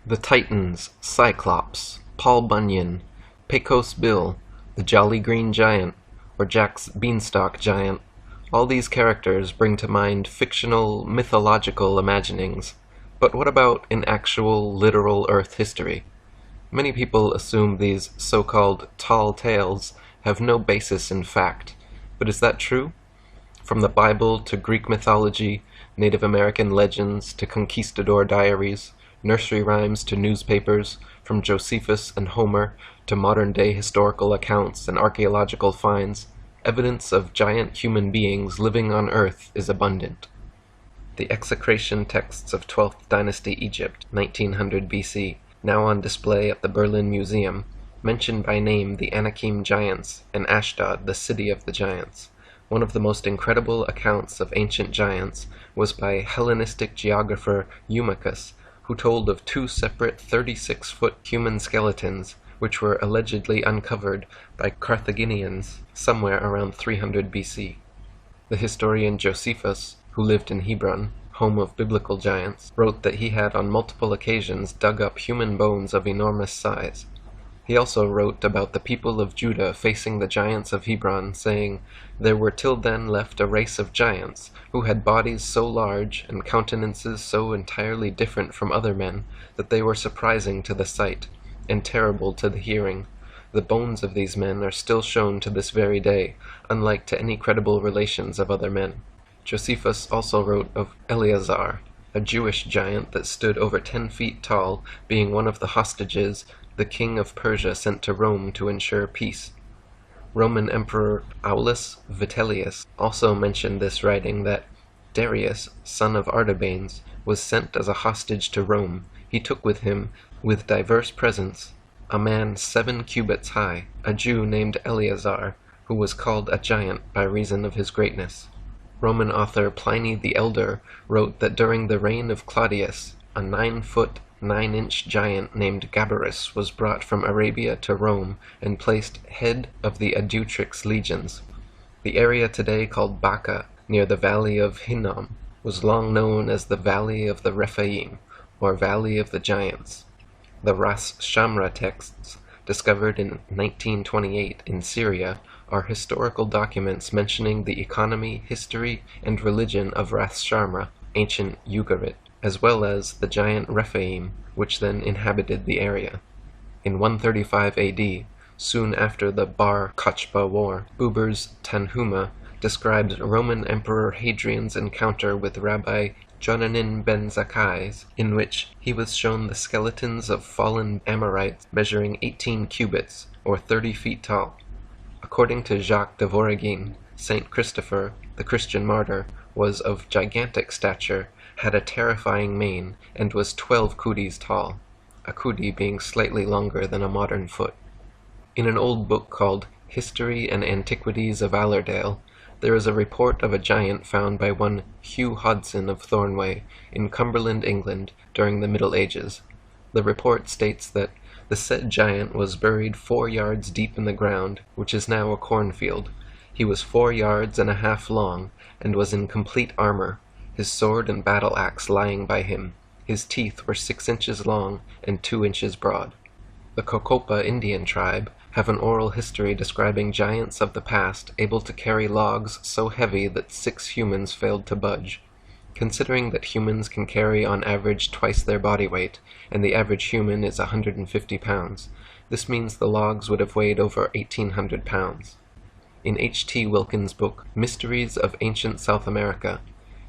The Titans, Cyclops, Paul Bunyan, Pecos Bill, the Jolly Green Giant, or Jack's Beanstalk Giant, all these characters bring to mind fictional, mythological imaginings. But what about in actual, literal Earth history? Many people assume these so-called tall tales have no basis in fact, but is that true? From the Bible to Greek mythology, Native American legends to conquistador diaries, nursery rhymes to newspapers, from Josephus and Homer to modern-day historical accounts and archaeological finds, evidence of giant human beings living on Earth is abundant. The execration texts of 12th dynasty Egypt, 1900 BC, now on display at the Berlin Museum, mention by name the Anakim giants and Ashdod, the city of the giants. One of the most incredible accounts of ancient giants was by Hellenistic geographer Eutychus, who told of two separate 36-foot human skeletons which were allegedly uncovered by Carthaginians somewhere around 300 BC. The historian Josephus, who lived in Hebron, home of biblical giants, wrote that he had on multiple occasions dug up human bones of enormous size. He also wrote about the people of Judah facing the giants of Hebron, saying, "There were till then left a race of giants, who had bodies so large and countenances so entirely different from other men, that they were surprising to the sight, and terrible to the hearing. The bones of these men are still shown to this very day, unlike to any credible relations of other men." Josephus also wrote of Eleazar, a Jewish giant that stood over 10 feet tall, being one of the hostages the king of Persia sent to Rome to ensure peace. Roman Emperor Aulus Vitellius also mentioned this, writing that Darius, son of Artabanes, was sent as a hostage to Rome. He took with him, with diverse presents, a man 7 cubits high, a Jew named Eleazar, who was called a giant by reason of his greatness. Roman author Pliny the Elder wrote that during the reign of Claudius, a 9-foot, 9-inch giant named Gabarus was brought from Arabia to Rome and placed head of the Adutrix legions. The area today called Baca, near the valley of Hinnom, was long known as the Valley of the Rephaim, or Valley of the Giants. The Ras Shamra texts, discovered in 1928 in Syria, are historical documents mentioning the economy, history, and religion of Ras Shamra, ancient Ugarit, as well as the giant Rephaim, which then inhabited the area. In 135 AD, soon after the Bar Kochba War, Buber's Tanhuma describes Roman Emperor Hadrian's encounter with Rabbi Jonanin ben Zakkai, in which he was shown the skeletons of fallen Amorites measuring 18 cubits, or 30 feet tall. According to Jacques de Voragine, Saint Christopher, the Christian martyr, was of gigantic stature, had a terrifying mane, and was 12 kudis tall, a kudi being slightly longer than a modern foot. In an old book called History and Antiquities of Allerdale, there is a report of a giant found by one Hugh Hodson of Thornway in Cumberland, England, during the Middle Ages. The report states that the said giant was buried 4 yards deep in the ground, which is now a cornfield. He was 4 yards and a half long, and was in complete armor, his sword and battle-axe lying by him. His teeth were 6 inches long and 2 inches broad. The Cocopa Indian tribe have an oral history describing giants of the past able to carry logs so heavy that 6 humans failed to budge. Considering that humans can carry on average twice their body weight, and the average human is 150 pounds, this means the logs would have weighed over 1,800 pounds. In H.T. Wilkins' book, Mysteries of Ancient South America,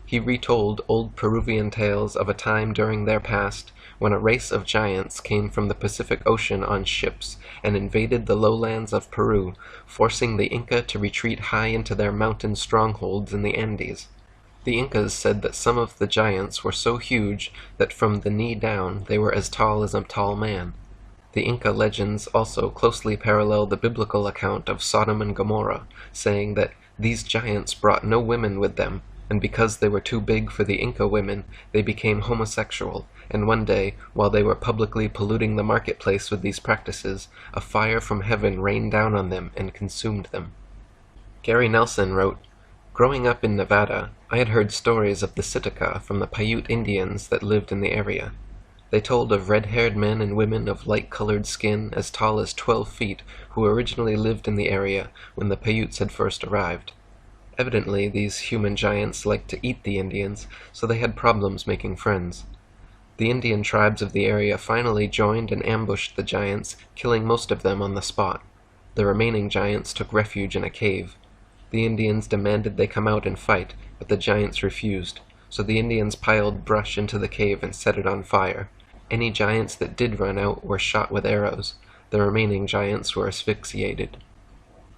he retold old Peruvian tales of a time during their past when a race of giants came from the Pacific Ocean on ships and invaded the lowlands of Peru, forcing the Inca to retreat high into their mountain strongholds in the Andes. The Incas said that some of the giants were so huge that from the knee down they were as tall as a tall man. The Inca legends also closely parallel the biblical account of Sodom and Gomorrah, saying that these giants brought no women with them, and because they were too big for the Inca women, they became homosexual, and one day, while they were publicly polluting the marketplace with these practices, a fire from heaven rained down on them and consumed them. Gary Nelson wrote, "Growing up in Nevada, I had heard stories of the Sitka from the Paiute Indians that lived in the area. They told of red-haired men and women of light-colored skin as tall as 12 feet who originally lived in the area when the Paiutes had first arrived. Evidently, these human giants liked to eat the Indians, so they had problems making friends. The Indian tribes of the area finally joined and ambushed the giants, killing most of them on the spot. The remaining giants took refuge in a cave. The Indians demanded they come out and fight, but the giants refused, so the Indians piled brush into the cave and set it on fire. Any giants that did run out were shot with arrows. The remaining giants were asphyxiated.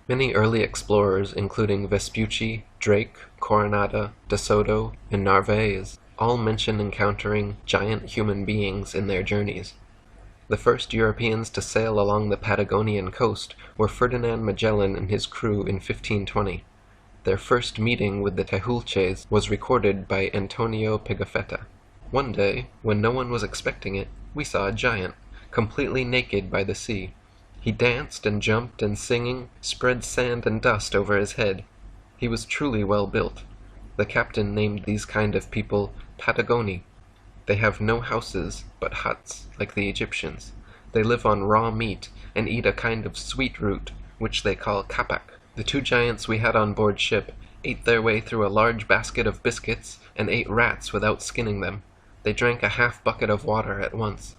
Many early explorers, including Vespucci, Drake, Coronado, De Soto, and Narvaez, all mention encountering giant human beings in their journeys. The first Europeans to sail along the Patagonian coast were Ferdinand Magellan and his crew in 1520. Their first meeting with the Tehuelches was recorded by Antonio Pigafetta. One day, when no one was expecting it, we saw a giant, completely naked by the sea. He danced and jumped and singing, spread sand and dust over his head. He was truly well built. The captain named these kind of people Patagoni. They have no houses, but huts, like the Egyptians. They live on raw meat, and eat a kind of sweet root, which they call kapak. The two giants we had on board ship ate their way through a large basket of biscuits, and ate rats without skinning them. They drank a half bucket of water at once.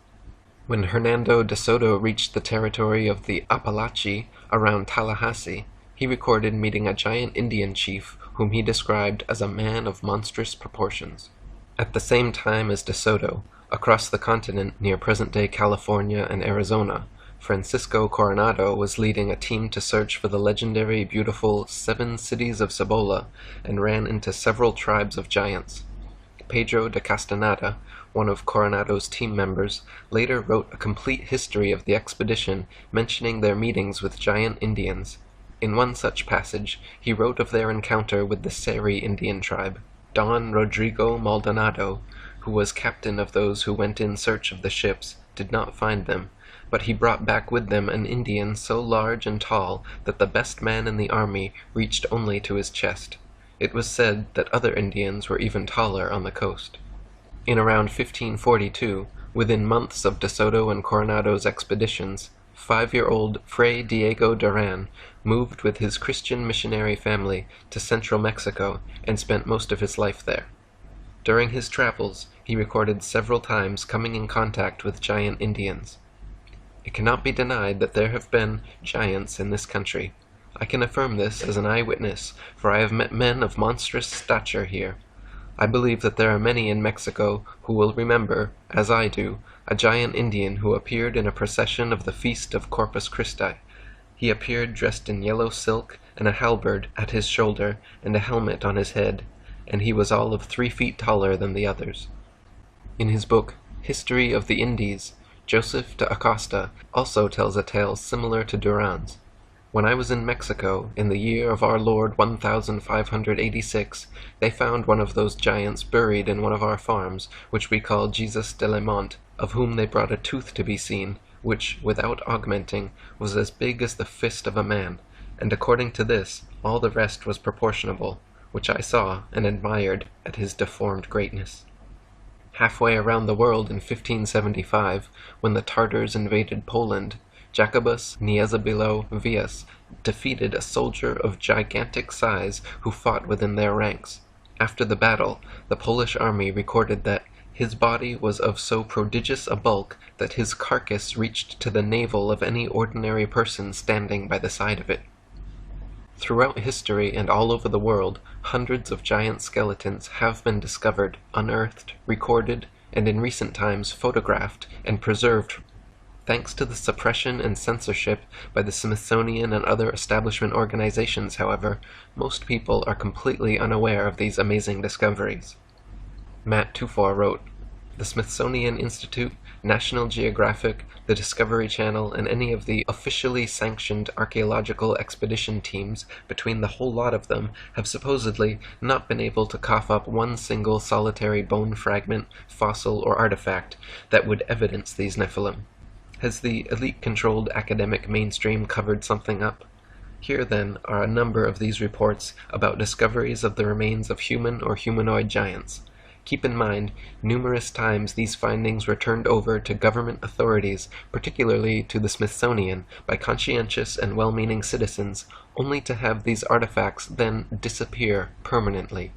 When Hernando de Soto reached the territory of the Apalachee around Tallahassee, he recorded meeting a giant Indian chief whom he described as a man of monstrous proportions. At the same time as De Soto, across the continent near present-day California and Arizona, Francisco Coronado was leading a team to search for the legendary beautiful 7 cities of Cibola and ran into several tribes of giants. Pedro de Castaneda, one of Coronado's team members, later wrote a complete history of the expedition mentioning their meetings with giant Indians. In one such passage, he wrote of their encounter with the Seri Indian tribe. Don Rodrigo Maldonado, who was captain of those who went in search of the ships, did not find them, but he brought back with them an Indian so large and tall that the best man in the army reached only to his chest. It was said that other Indians were even taller on the coast. In around 1542, within months of De Soto and Coronado's expeditions, 5-year-old Fray Diego Duran moved with his Christian missionary family to central Mexico and spent most of his life there. During his travels, he recorded several times coming in contact with giant Indians. It cannot be denied that there have been giants in this country. I can affirm this as an eyewitness, for I have met men of monstrous stature here. I believe that there are many in Mexico who will remember, as I do, a giant Indian who appeared in a procession of the Feast of Corpus Christi. He appeared dressed in yellow silk and a halberd at his shoulder and a helmet on his head, and he was all of 3 feet taller than the others. In his book, History of the Indies, Joseph de Acosta also tells a tale similar to Duran's. When I was in Mexico, in the year of our Lord 1586, they found one of those giants buried in one of our farms, which we call Jesus de la Monte, of whom they brought a tooth to be seen, which, without augmenting, was as big as the fist of a man, and according to this, all the rest was proportionable, which I saw and admired at his deformed greatness. Halfway around the world in 1575, when the Tartars invaded Poland, Jacobus Niezabilo Vias defeated a soldier of gigantic size who fought within their ranks. After the battle, the Polish army recorded that his body was of so prodigious a bulk that his carcass reached to the navel of any ordinary person standing by the side of it. Throughout history and all over the world, hundreds of giant skeletons have been discovered, unearthed, recorded, and in recent times photographed and preserved. Thanks to the suppression and censorship by the Smithsonian and other establishment organizations, however, most people are completely unaware of these amazing discoveries. Matt Tufor wrote, "The Smithsonian Institute, National Geographic, the Discovery Channel, and any of the officially sanctioned archaeological expedition teams, between the whole lot of them, have supposedly not been able to cough up one single solitary bone fragment, fossil, or artifact that would evidence these Nephilim. Has the elite-controlled academic mainstream covered something up? Here, then, are a number of these reports about discoveries of the remains of human or humanoid giants. Keep in mind, numerous times these findings were turned over to government authorities, particularly to the Smithsonian, by conscientious and well-meaning citizens, only to have these artifacts then disappear permanently.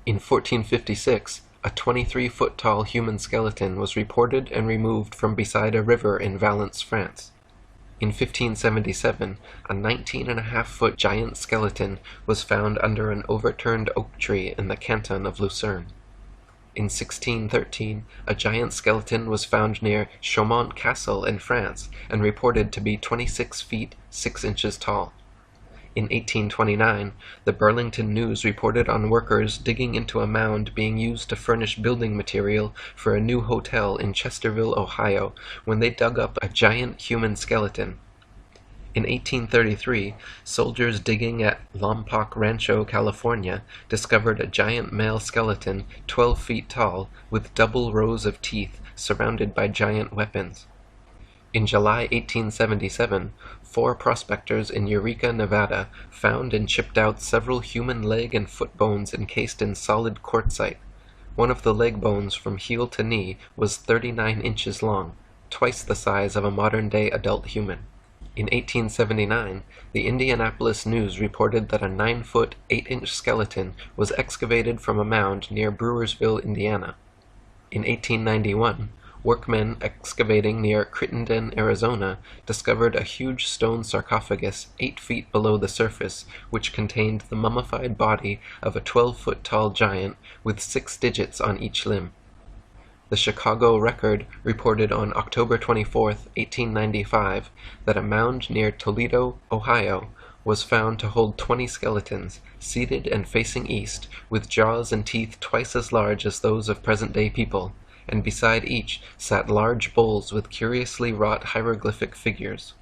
In 1456, a 23-foot-tall human skeleton was reported and removed from beside a river in Valence, France. In 1577, a 19.5-foot giant skeleton was found under an overturned oak tree in the canton of Lucerne. In 1613, a giant skeleton was found near Chaumont Castle in France and reported to be 26 feet 6 inches tall. In 1829, the Burlington News reported on workers digging into a mound being used to furnish building material for a new hotel in Chesterville, Ohio, when they dug up a giant human skeleton. In 1833, soldiers digging at Lompoc Rancho, California, discovered a giant male skeleton 12 feet tall with double rows of teeth surrounded by giant weapons. In July 1877, 4 prospectors in Eureka, Nevada, found and chipped out several human leg and foot bones encased in solid quartzite. One of the leg bones from heel to knee was 39 inches long, twice the size of a modern-day adult human. In 1879, the Indianapolis News reported that a 9-foot, 8-inch skeleton was excavated from a mound near Brewersville, Indiana. In 1891, workmen excavating near Crittenden, Arizona, discovered a huge stone sarcophagus 8 feet below the surface, which contained the mummified body of a 12-foot-tall giant with 6 digits on each limb. The Chicago Record reported on October 24, 1895, that a mound near Toledo, Ohio, was found to hold 20 skeletons, seated and facing east, with jaws and teeth twice as large as those of present-day people, and beside each sat large bowls with curiously wrought hieroglyphic figures.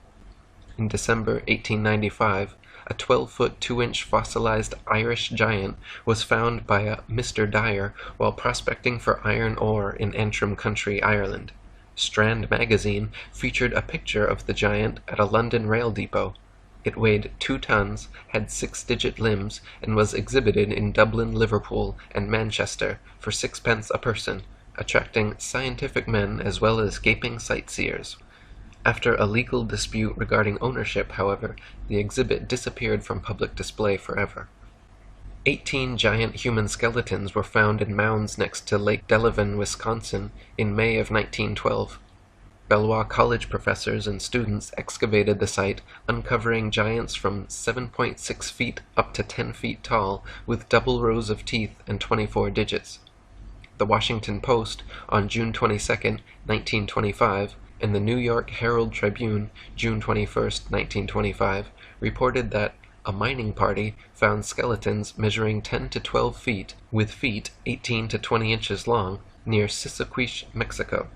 In December 1895, a 12-foot 2-inch fossilized Irish giant was found by a Mr. Dyer while prospecting for iron ore in Antrim Country, Ireland. Strand magazine featured a picture of the giant at a London rail depot. It weighed 2 tons, had 6-digit limbs, and was exhibited in Dublin, Liverpool, and Manchester for 6 pence a person, attracting scientific men as well as gaping sightseers. After a legal dispute regarding ownership, however, the exhibit disappeared from public display forever. 18 giant human skeletons were found in mounds next to Lake Delavan, Wisconsin, in May of 1912. Belvoir College professors and students excavated the site, uncovering giants from 7.6 feet up to 10 feet tall, with double rows of teeth and 24 digits. The Washington Post, on June 22, 1925, and the New York Herald Tribune, June 21, 1925, reported that a mining party found skeletons measuring 10 to 12 feet, with feet 18 to 20 inches long, near Sissaquiche, Mexico.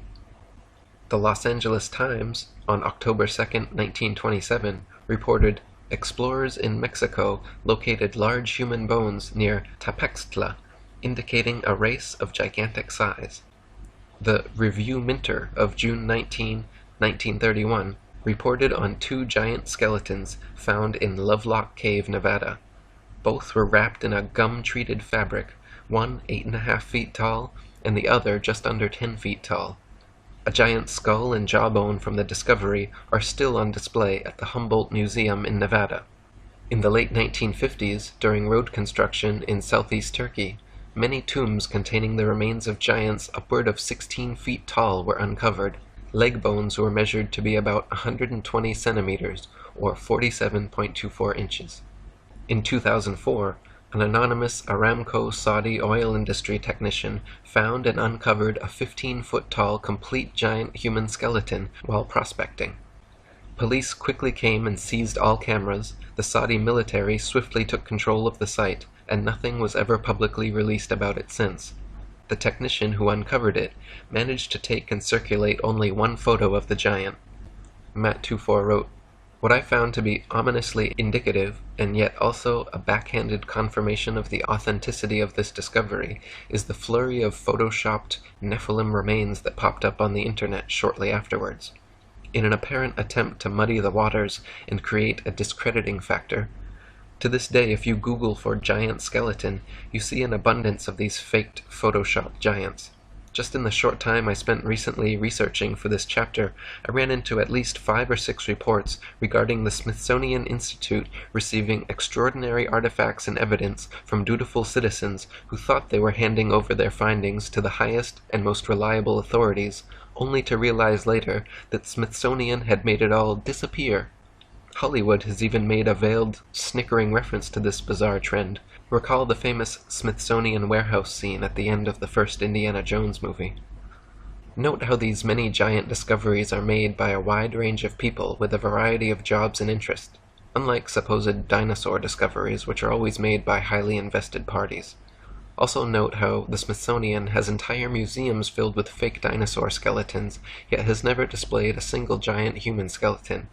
The Los Angeles Times, on October 2, 1927, reported, "Explorers in Mexico located large human bones near Tapextla, indicating a race of gigantic size." The Review-Minter of June 19, 1931, reported on 2 giant skeletons found in Lovelock Cave, Nevada. Both were wrapped in a gum-treated fabric, one 8.5 feet tall, and the other just under 10 feet tall. A giant skull and jawbone from the discovery are still on display at the Humboldt Museum in Nevada. In the late 1950s, during road construction in southeast Turkey, many tombs containing the remains of giants upward of 16 feet tall were uncovered. Leg bones were measured to be about 120 centimeters, or 47.24 inches. In 2004, an anonymous Aramco Saudi oil industry technician found and uncovered a 15-foot-tall complete giant human skeleton while prospecting. Police quickly came and seized all cameras, the Saudi military swiftly took control of the site, and nothing was ever publicly released about it since. The technician who uncovered it managed to take and circulate only one photo of the giant. Matt 24 wrote, "What I found to be ominously indicative, and yet also a backhanded confirmation of the authenticity of this discovery, is the flurry of photoshopped Nephilim remains that popped up on the internet shortly afterwards. In an apparent attempt to muddy the waters and create a discrediting factor, To this day, if you Google for giant skeleton, you see an abundance of these faked Photoshop giants. Just in the short time I spent recently researching for this chapter, I ran into at least 5 or 6 reports regarding the Smithsonian Institute receiving extraordinary artifacts and evidence from dutiful citizens who thought they were handing over their findings to the highest and most reliable authorities, only to realize later that Smithsonian had made it all disappear. Hollywood has even made a veiled, snickering reference to this bizarre trend. Recall the famous Smithsonian warehouse scene at the end of the first Indiana Jones movie. Note how these many giant discoveries are made by a wide range of people with a variety of jobs and interests, unlike supposed dinosaur discoveries which are always made by highly invested parties. Also note how the Smithsonian has entire museums filled with fake dinosaur skeletons, yet has never displayed a single giant human skeleton.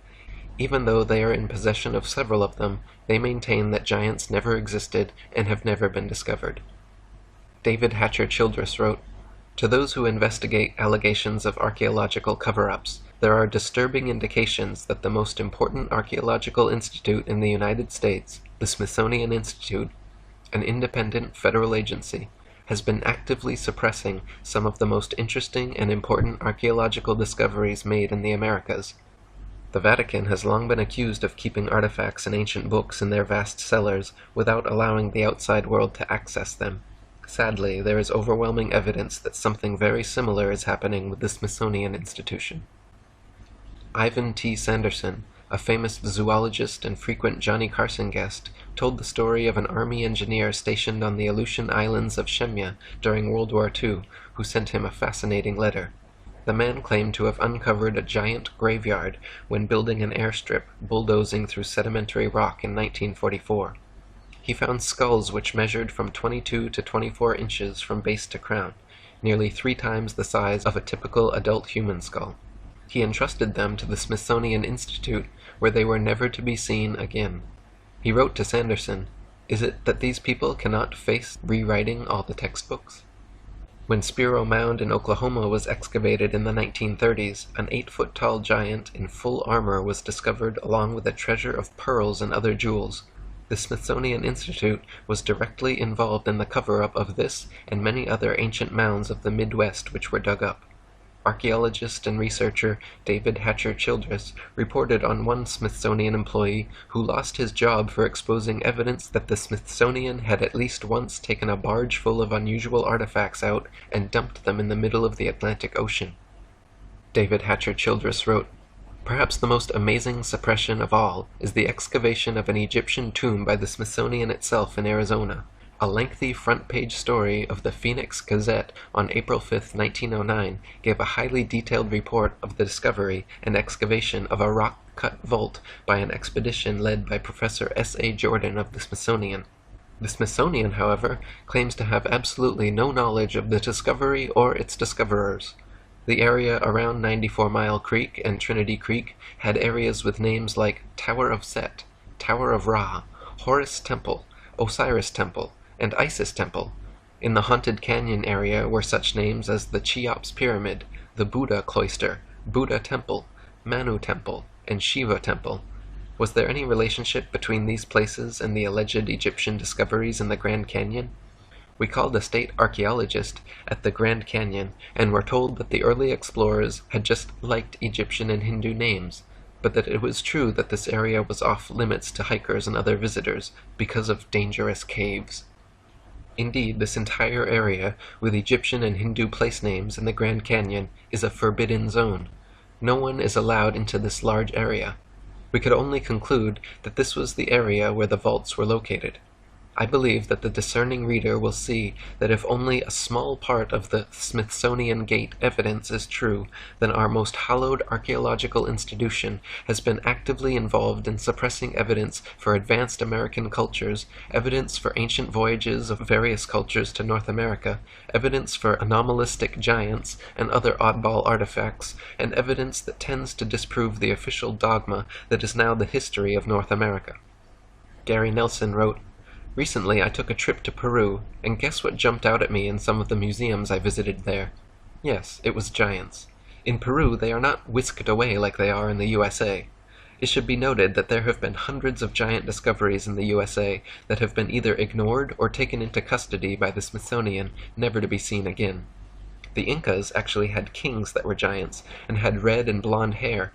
Even though they are in possession of several of them, they maintain that giants never existed and have never been discovered. David Hatcher Childress wrote, "To those who investigate allegations of archaeological cover-ups, there are disturbing indications that the most important archaeological institute in the United States, the Smithsonian Institute, an independent federal agency, has been actively suppressing some of the most interesting and important archaeological discoveries made in the Americas. The Vatican has long been accused of keeping artifacts and ancient books in their vast cellars without allowing the outside world to access them. Sadly, there is overwhelming evidence that something very similar is happening with the Smithsonian Institution." Ivan T. Sanderson, a famous zoologist and frequent Johnny Carson guest, told the story of an army engineer stationed on the Aleutian Islands of Shemya during World War II, who sent him a fascinating letter. The man claimed to have uncovered a giant graveyard when building an airstrip bulldozing through sedimentary rock in 1944. He found skulls which measured from 22 to 24 inches from base to crown, nearly 3 times the size of a typical adult human skull. He entrusted them to the Smithsonian Institute, where they were never to be seen again. He wrote to Sanderson, "Is it that these people cannot face rewriting all the textbooks?" When Spiro Mound in Oklahoma was excavated in the 1930s, an 8-foot-tall giant in full armor was discovered along with a treasure of pearls and other jewels. The Smithsonian Institute was directly involved in the cover-up of this and many other ancient mounds of the Midwest which were dug up. Archaeologist and researcher David Hatcher Childress reported on one Smithsonian employee who lost his job for exposing evidence that the Smithsonian had at least once taken a barge full of unusual artifacts out and dumped them in the middle of the Atlantic Ocean. David Hatcher Childress wrote, "Perhaps the most amazing suppression of all is the excavation of an Egyptian tomb by the Smithsonian itself in Arizona. A lengthy front-page story of the Phoenix Gazette on April 5, 1909, gave a highly detailed report of the discovery and excavation of a rock-cut vault by an expedition led by Professor S.A. Jordan of the Smithsonian. The Smithsonian, however, claims to have absolutely no knowledge of the discovery or its discoverers. The area around 94 Mile Creek and Trinity Creek had areas with names like Tower of Set, Tower of Ra, Horus Temple, Osiris Temple, and Isis Temple. In the Haunted Canyon area were such names as the Cheops Pyramid, the Buddha Cloister, Buddha Temple, Manu Temple, and Shiva Temple. Was there any relationship between these places and the alleged Egyptian discoveries in the Grand Canyon? We called a state archaeologist at the Grand Canyon and were told that the early explorers had just liked Egyptian and Hindu names, but that it was true that this area was off limits to hikers and other visitors because of dangerous caves. Indeed, this entire area, with Egyptian and Hindu place names in the Grand Canyon, is a forbidden zone. No one is allowed into this large area. We could only conclude that this was the area where the vaults were located. I believe that the discerning reader will see that if only a small part of the Smithsonian Gate evidence is true, then our most hallowed archaeological institution has been actively involved in suppressing evidence for advanced American cultures, evidence for ancient voyages of various cultures to North America, evidence for anomalistic giants and other oddball artifacts, and evidence that tends to disprove the official dogma that is now the history of North America." Gary Nelson wrote, "Recently I took a trip to Peru, and guess what jumped out at me in some of the museums I visited there? Yes, it was giants. In Peru they are not whisked away like they are in the USA. It should be noted that there have been hundreds of giant discoveries in the USA that have been either ignored or taken into custody by the Smithsonian, never to be seen again. The Incas actually had kings that were giants, and had red and blonde hair.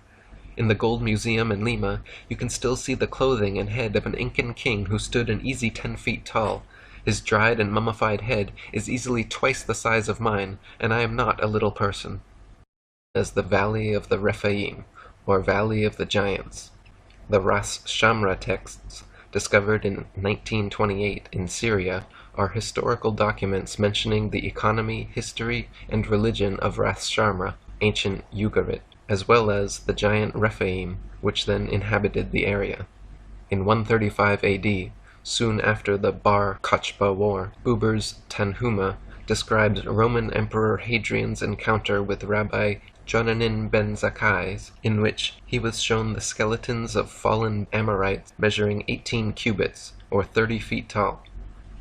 In the Gold Museum in Lima, you can still see the clothing and head of an Incan king who stood an easy 10 feet tall. His dried and mummified head is easily twice the size of mine, and I am not a little person. As the Valley of the Rephaim, or Valley of the Giants. The Ras Shamra texts, discovered in 1928 in Syria, are historical documents mentioning the economy, history, and religion of Ras Shamra, ancient Ugarit, as well as the giant Rephaim, which then inhabited the area. In 135 AD, soon after the Bar Kokhba War, Buber's Tanhuma describes Roman Emperor Hadrian's encounter with Rabbi Jonanin ben Zakkai, in which he was shown the skeletons of fallen Amorites measuring 18 cubits, or 30 feet tall.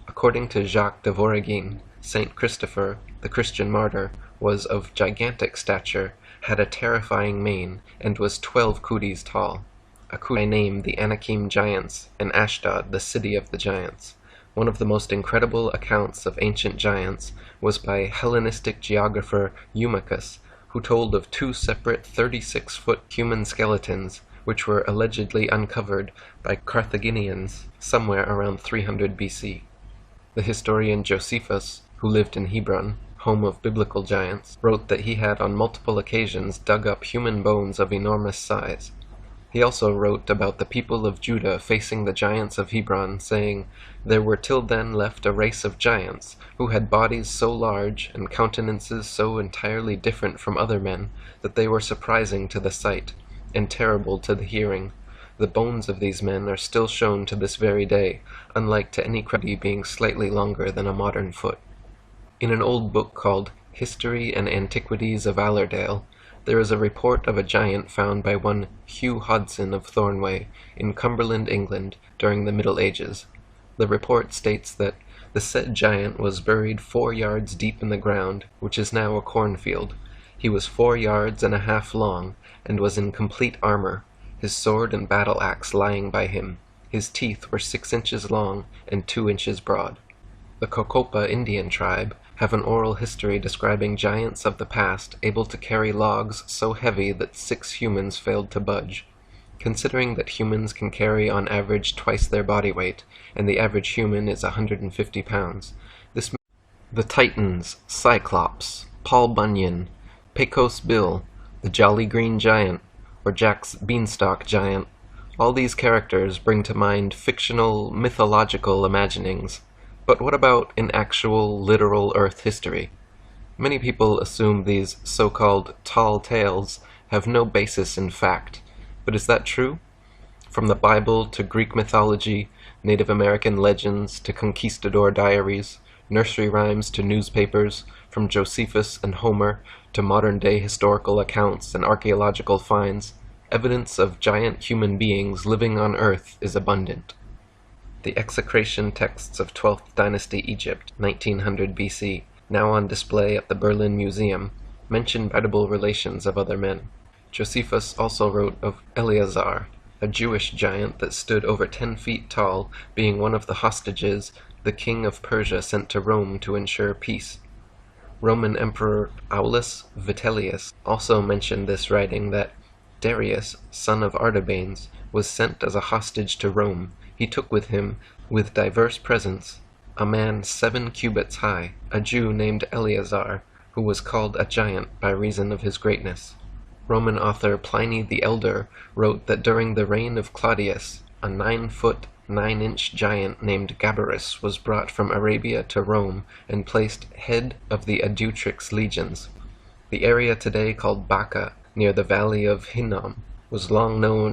According to Jacques de Voragine, Saint Christopher, the Christian martyr, was of gigantic stature, had a terrifying mane, and was 12 kudis tall. A kudi named the Anakim Giants, and Ashdod, the city of the giants. One of the most incredible accounts of ancient giants was by Hellenistic geographer Eumachus, who told of 2 separate 36-foot human skeletons, which were allegedly uncovered by Carthaginians somewhere around 300 BC. The historian Josephus, who lived in Hebron, home of biblical giants, wrote that he had on multiple occasions dug up human bones of enormous size. He also wrote about the people of Judah facing the giants of Hebron, saying, "There were till then left a race of giants, who had bodies so large, and countenances so entirely different from other men, that they were surprising to the sight, and terrible to the hearing. The bones of these men are still shown to this very day, unlike to any cruddy being slightly longer than a modern foot." In an old book called History and Antiquities of Allerdale, there is a report of a giant found by one Hugh Hodson of Thornway, in Cumberland, England, during the Middle Ages. The report states that the said giant was buried 4 yards deep in the ground, which is now a cornfield. He was 4 yards and a half long, and was in complete armor, his sword and battle-axe lying by him. His teeth were 6 inches long and 2 inches broad. The Cocopa Indian tribe have an oral history describing giants of the past able to carry logs so heavy that 6 humans failed to budge. Considering that humans can carry on average twice their body weight, and the average human is 150 pounds, the Titans, Cyclops, Paul Bunyan, Pecos Bill, the Jolly Green Giant, or Jack's Beanstalk Giant, all these characters bring to mind fictional, mythological imaginings. But what about in actual, literal Earth history? Many people assume these so-called tall tales have no basis in fact, but is that true? From the Bible to Greek mythology, Native American legends to conquistador diaries, nursery rhymes to newspapers, from Josephus and Homer to modern-day historical accounts and archaeological finds, evidence of giant human beings living on Earth is abundant. The execration texts of 12th Dynasty Egypt, 1900 BC, now on display at the Berlin Museum, mention edible relations of other men. Josephus also wrote of Eleazar, a Jewish giant that stood over 10 feet tall, being one of the hostages the king of Persia sent to Rome to ensure peace. Roman Emperor Aulus Vitellius also mentioned this, writing that Darius, son of Artabanes, was sent as a hostage to Rome. He took with him, with diverse presents, a man 7 cubits high, a Jew named Eleazar, who was called a giant by reason of his greatness. Roman author Pliny the Elder wrote that during the reign of Claudius, a 9-foot, 9-inch giant named Gabarus was brought from Arabia to Rome and placed head of the Adutrix legions. The area today called Baca, near the valley of Hinnom, was long known